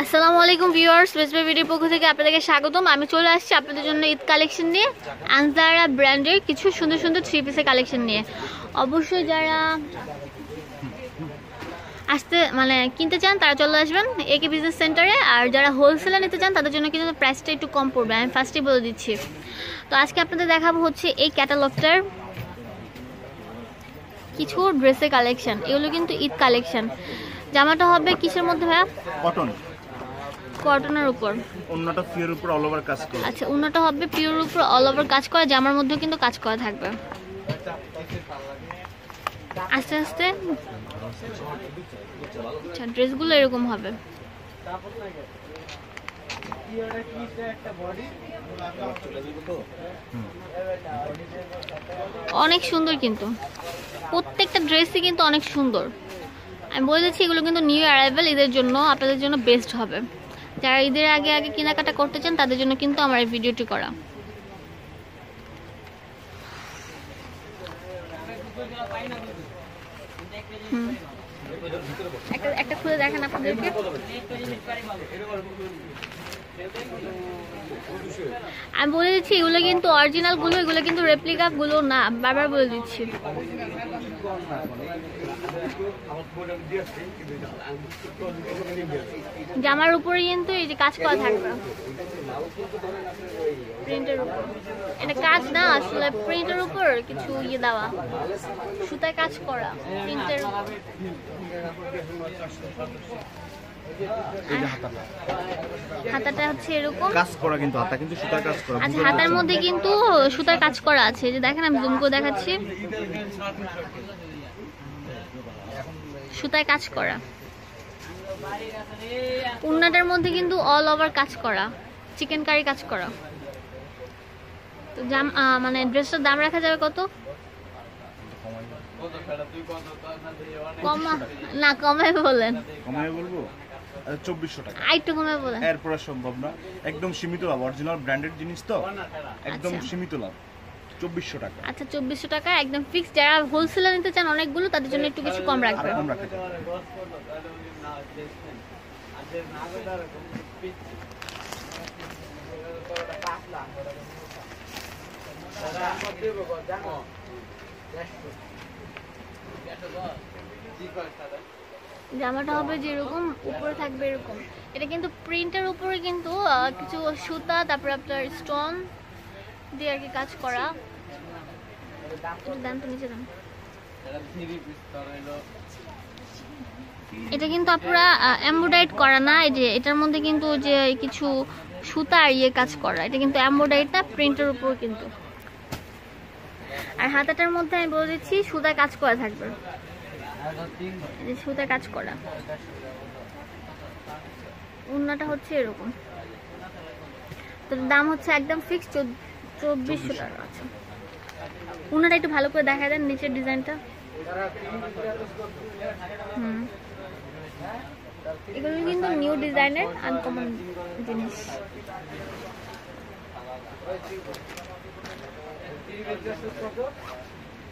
আসসালামু আলাইকুম ভিউয়ার্স, বেসবে ভিডিওর পক্ষ থেকে আপনাদেরকে স্বাগতম। আমি চলে আসছি আপনাদের জন্য ঈদ কালেকশন নিয়ে, আনজারা ব্র্যান্ডের কিছু সুন্দর সুন্দর থ্রি পিসের কালেকশন নিয়ে। অবশ্যই যারা আসতে কিনতে চান তারা চলে আসবেন একে বিজনেস সেন্টারে, আর যারা হোলসেলে নিতে চান তাদের জন্য কিন্তু প্রাইসটা একটু কম পড়বে, আমি ফার্স্টেই বলে দিচ্ছি। তো আজকে আপনাদের দেখাবো হচ্ছে এই ক্যাটালগটার কিছু ড্রেসের কালেকশন। এগুলো কিন্তু ঈদ কালেকশন। জামাটা হবে কিসের মধ্যে ভাইয়া? কটন, কটনের উপর, ওন্নাটা পিওর উপর অল ওভার কাজ করা। আচ্ছা, ওন্নাটা হবে পিওর উপর অল ওভার কাজ করা, জামার মধ্যেও কিন্তু কাজ করা থাকবে। আস্তে আস্তে আচ্ছা, ড্রেসগুলো এরকম হবে। অনেক সুন্দর, কিন্তু প্রত্যেকটা ড্রেসই কিন্তু অনেক সুন্দর। আমি বলে দিচ্ছি এগুলো কিন্তু নিউ অ্যারাইভেল, ঈদের জন্য আপনাদের জন্য বেস্ট হবে। যারা ঈদের আগে আগে কেনাকাটা করতে চান তাদের জন্য কিন্তু আমার এই ভিডিওটি করা। একটা খুলে দেখেন আপনাদেরকে। আমি বলে দিচ্ছি এগুলো কিন্তু অরিজিনাল গুলো, এগুলো কিন্তু রেপ্লিকা গুলো না, বারবার বলে দিচ্ছি। জামার উপরে কিন্তু এই যে কাজ করা থাকবে, প্রিন্টের উপর। এটা কাজ না, আসলে প্রিন্টের উপর কিছু ইয়ে দেওয়া, সুতায় কাজ করা প্রিন্টের উপর। হাতাটা হচ্ছে এরকম কাজ করা, কিন্তু হাতা কিন্তু সুতার কাজ করা। আচ্ছা, হাতার মধ্যে কিন্তু সুতার কাজ করা আছে, যে দেখেন আমি জুম করে দেখাচ্ছি, সুতায় কাজ করা। উন্নাটার মধ্যে কিন্তু অল ওভার কাজ করা, চিকেন কারি কাজ করা। তো ড্রেসটার দাম রাখা যাবে কত? কমাই বলেন। কমাই বলবো 2400 টাকা। আরেকটু কমাই বলেন। এরপর সম্ভব না, একদম সীমিত লাভ, অরিজিনাল ব্র্যান্ডেড জিনিস তো, একদম সীমিত লাভ 2400 টাকা। আচ্ছা, 2400 টাকা একদম ফিক্স। যারা হোলসেলে নিতে চান অনেকগুলো, তাদের জন্য একটু কিছু কম রাখবে। কম রাখা যাবে। জামাটা হবে যেরকম, উপরে থাকবে এরকম। এটা কিন্তু প্রিন্টের উপরে কিন্তু কিছু সুতা, তারপরে আপনার স্টোন দিয়ে আর কি কাজ করা। একটু দেন তো, নিচে দেন। এটা কিন্তু আপনারা এমব্রয়ডারি করা না, এই যে এটার মধ্যে কিন্তু যে কিছু সুতা আর ইয়ে কাজ করা, এটা কিন্তু এমব্রয়ডারিটা প্রিন্টের উপর কিন্তু। আর হাতাটার মধ্যে আমি বলে দিচ্ছি সুতায় কাজ করা থাকবে, সুতায় কাজ করা। উন্নাটা হচ্ছে এরকম। তো দাম হচ্ছে একদম ফিক্স 2400 টাকা। আছে উন্নাটা একটু ভালো করে দেখা দেন, নিচের ডিজাইনটা। এগুলো কিন্তু নিউ ডিজাইনের আনকমন জিনিস।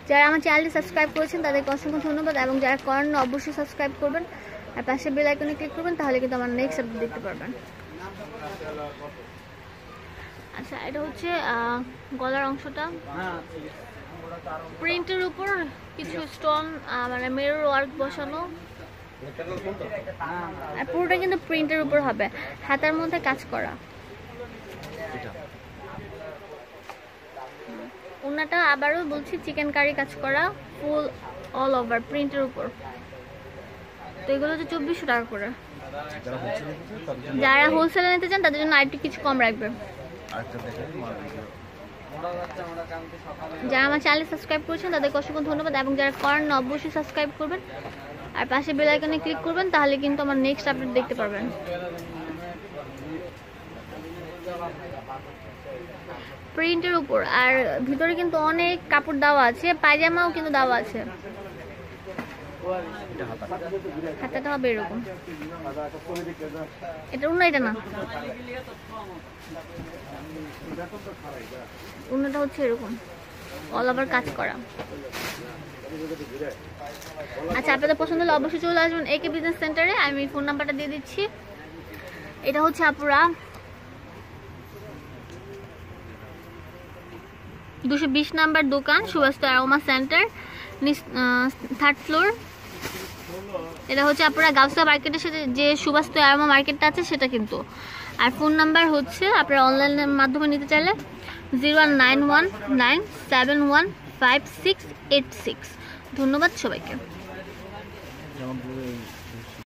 যারা আমার চ্যানেলটি সাবস্ক্রাইব করেছেন তাদেরকে অসংখ্য ধন্যবাদ, এবং যারা করেন না অবশ্যই সাবস্ক্রাইব করবেন, আর পাশে বেল আইকনে ক্লিক করবেন, তাহলে কিন্তু আমার নেক্সট আপডেট দেখতে পারবেন। আচ্ছা, এটা হচ্ছে গলার অংশটা প্রিন্টের উপর কিছু স্টোন, মিরর ওয়ার্ক বসানো, আর পুরোটা কিন্তু প্রিন্টের উপর হবে। হাতার মধ্যে কাজ করা। ওনাটা আবারও বলছি চিকেন কারি কাজ করা, ফুল অল ওভার প্রিন্টের উপর। তো এগুলো হচ্ছে 2400 টাকা করে। যারা হোলসেলে নিতে চান তাদের জন্য আরেকটু কিছু কম রাখবে। যারা আমার চ্যানেল সাবস্ক্রাইব করেছেন তাদেরকে অসংখ্য ধন্যবাদ, এবং যারা করেন না অবশ্যই সাবস্ক্রাইব করবেন, আর পাশে বেল আইকনে ক্লিক করবেন, তাহলে কিন্তু আমার নেক্সট আপডেট দেখতে পারবেন। প্রিন্টের উপর, আর ভিতরে কিন্তু অনেক কাপড় দেওয়া আছে, পায়জামাও কিন্তু দেওয়া আছে। হাতাটা হবে এরকম। এটা উন্না, এটা না, উন্নাটা হচ্ছে এরকম অল ওভার কাজ করা। আচ্ছা, আপনাদের পছন্দ হলে অবশ্যই চলে আসবেন একে বিজনেস সেন্টারে। আমি ফোন নাম্বারটা দিয়ে দিচ্ছি, এটা হচ্ছে আপুরা 220 নাম্বার দোকান, Suvastu aroma centre, 3rd floor. এটা হচ্ছে আপনারা গাউসিয়া মার্কেটের সাথে যে সুবাস্তু অ্যারোমা মার্কেটটা আছে সেটা কিন্তু। আর ফোন নাম্বার হচ্ছে আপনারা অনলাইনের মাধ্যমে নিতে চাইলে 0191715686। ধন্যবাদ সবাইকে।